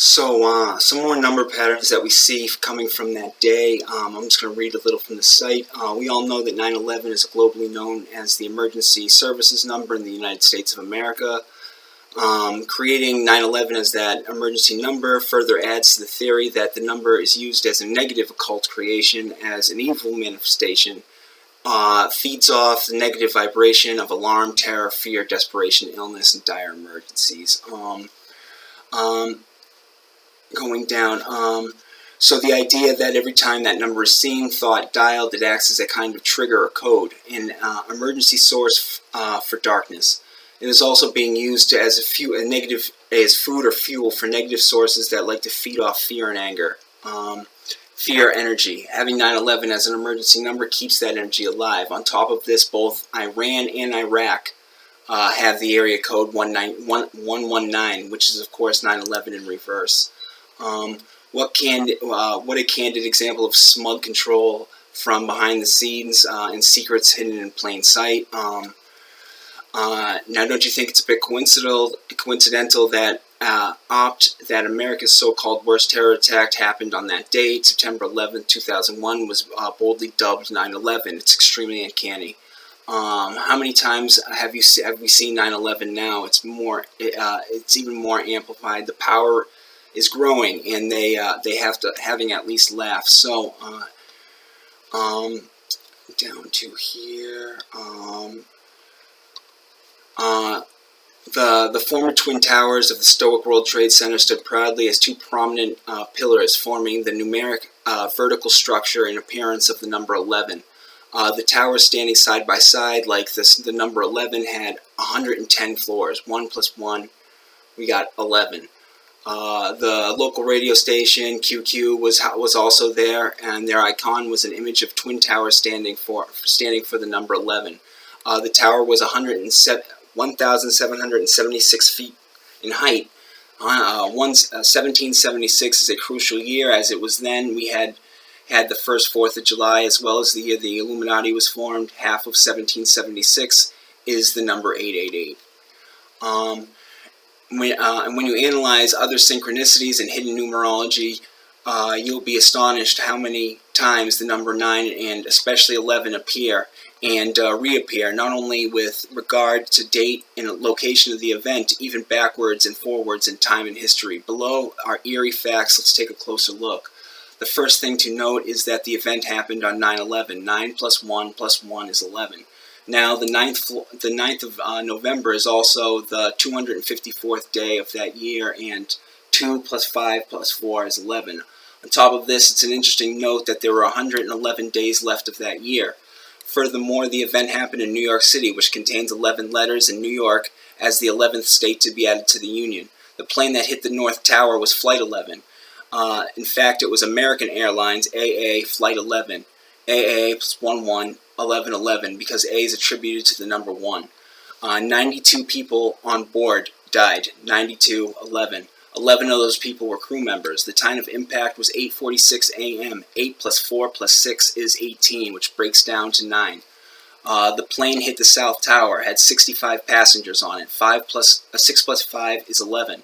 Some more number patterns that we see coming from that day. I'm just going to read a little from the site. We all know that 9/11 is globally known as the emergency services number in the United States of America. Creating 9/11 as that emergency number further adds to the theory that the number is used as a negative occult creation, as an evil manifestation, feeds off the negative vibration of alarm, terror, fear, desperation, illness, and dire emergencies. Going down. So the idea that every time that number is seen, thought, dialed, it acts as a kind of trigger or code, an emergency source for darkness. It is also being used as as food or fuel for negative sources that like to feed off fear and anger. Fear energy. Having 9/11 as an emergency number keeps that energy alive. On top of this, both Iran and Iraq have the area code 119, which is of course 9/11 in reverse. What a candid example of smug control from behind the scenes and secrets hidden in plain sight. Now, don't you think it's a bit coincidental that that America's so-called worst terror attack happened on that date, September 11th, 2001, was boldly dubbed 9/11? It's extremely uncanny. How many times have we seen 9/11 now? It's even more amplified. The power is growing, and they having at least laughs. So down to here. The former twin towers of the Stoic World Trade Center stood proudly as two prominent pillars, forming the numeric vertical structure and appearance of the number 11. The towers standing side by side, like the number 11, had 110 floors. 1 plus 1, we got 11. The local radio station QQ was also there, and their icon was an image of twin towers standing for the number 11. The tower was 1,776 feet in height. 1776 is a crucial year, as it was then. We had the first 4th of July, as well as the year the Illuminati was formed. Half of 1776 is the number 888. When you analyze other synchronicities and hidden numerology, you'll be astonished how many times the number 9 and especially 11 appear and reappear, not only with regard to date and location of the event, even backwards and forwards in time and history. Below are eerie facts. Let's take a closer look. The first thing to note is that the event happened on 9/11. 9 plus 1 plus 1 is 11. Now, the 9th of November is also the 254th day of that year, and 2 plus 5 plus 4 is 11. On top of this, it's an interesting note that there were 111 days left of that year. Furthermore, the event happened in New York City, which contains 11 letters in New York as the 11th state to be added to the Union. The plane that hit the North Tower was Flight 11. In fact, it was American Airlines AA Flight 11. AA plus 11, 1111, because A is attributed to the number 1. 92 people on board died. 92, 11. 11 of those people were crew members. The time of impact was 8:46 a.m. 8 plus 4 plus 6 is 18, which breaks down to 9. The plane hit the South Tower, had 65 passengers on it. 6 plus 5 is 11.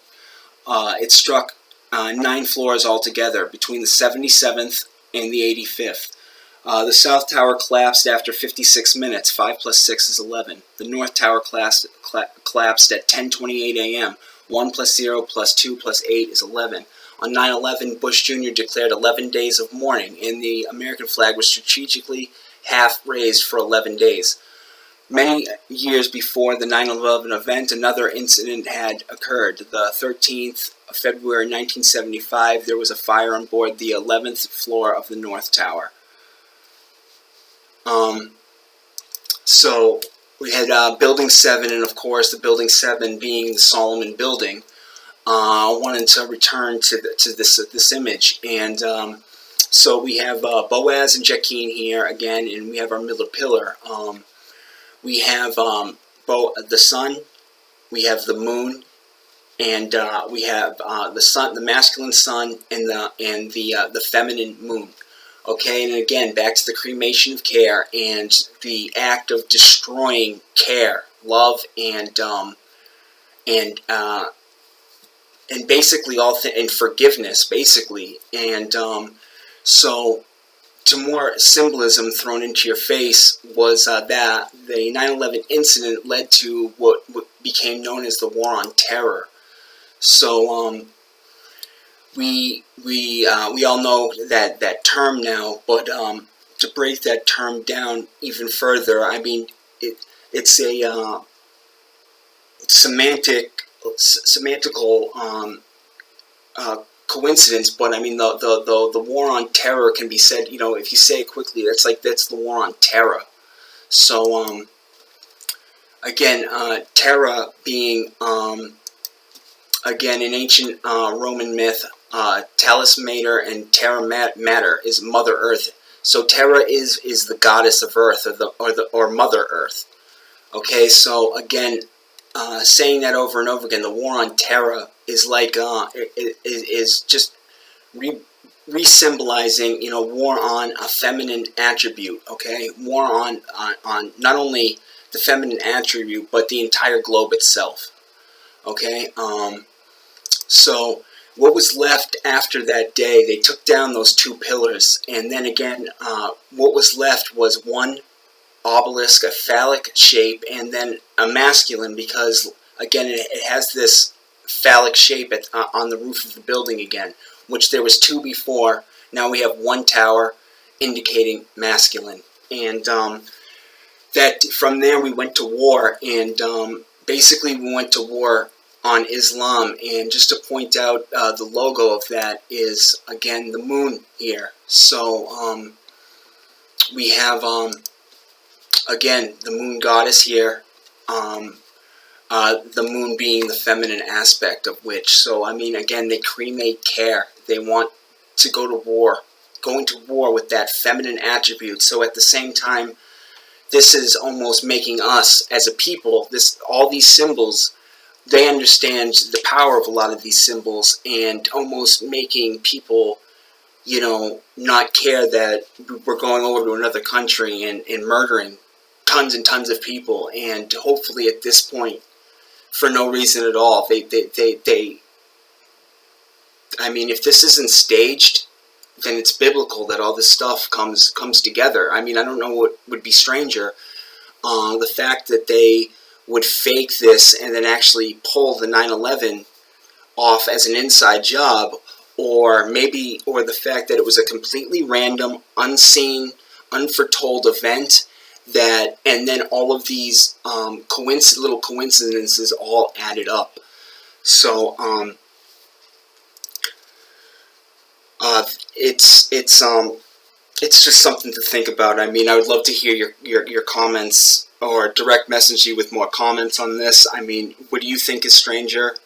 It struck 9 floors altogether, between the 77th and the 85th. The South Tower collapsed after 56 minutes. 5 plus 6 is 11. The North Tower collapsed at 10:28 a.m. 1 plus 0 plus 2 plus 8 is 11. On 9/11, Bush Jr. declared 11 days of mourning, and the American flag was strategically half raised for 11 days. Many years before the 9/11 event, another incident had occurred. The 13th of February 1975, there was a fire on board the 11th floor of the North Tower. So we had Building 7, and of course the Building 7 being the Solomon Building. I wanted to return to this image, and so we have Boaz and Jachin here again, and we have our middle pillar. We have the sun, we have the moon, and we have the sun, the masculine sun, and the feminine moon. Okay, and again, back to the cremation of care and the act of destroying care, love, and and basically and forgiveness, basically. And so, to more symbolism thrown into your face was that the 9/11 incident led to what became known as the War on Terror. So we all know that term now, but to break that term down even further, I mean it's a semantical coincidence, but I mean the war on terror can be said, you know, if you say it quickly, that's the war on terror. So again, terra being again in ancient Roman myth, Talis Mater and Terra Mater is Mother Earth. So Terra is the goddess of Earth, or Mother Earth. Okay, so again, saying that over and over again, the war on Terra is like is just re-symbolizing, you know, war on a feminine attribute. Okay, war on not only the feminine attribute but the entire globe itself. Okay, so what was left after that day? They took down those two pillars, and then again, what was left was one obelisk, a phallic shape, and then a masculine, because again it has this phallic shape on the roof of the building again, which there was two before. Now we have one tower indicating masculine, and that from there we went to war, and basically we went to war on Islam. And just to point out, the logo of that is again the moon here. So we have again the moon goddess here, the moon being the feminine aspect of which. So I mean, again, they cremate care. They want to go to war, going to war with that feminine attribute. So at the same time, this is almost making us as a people, all these symbols, they understand the power of a lot of these symbols, and almost making people, you know, not care that we're going over to another country and murdering tons and tons of people. And hopefully at this point, for no reason at all, I mean, if this isn't staged, then it's biblical that all this stuff comes together. I mean, I don't know what would be stranger. The fact that they would fake this and then actually pull the 9/11 off as an inside job, or the fact that it was a completely random, unseen, unforetold event, that, and then all of these little coincidences all added up. So it's just something to think about. I mean, I would love to hear your comments, or direct message you with more comments on this. I mean, what do you think is stranger?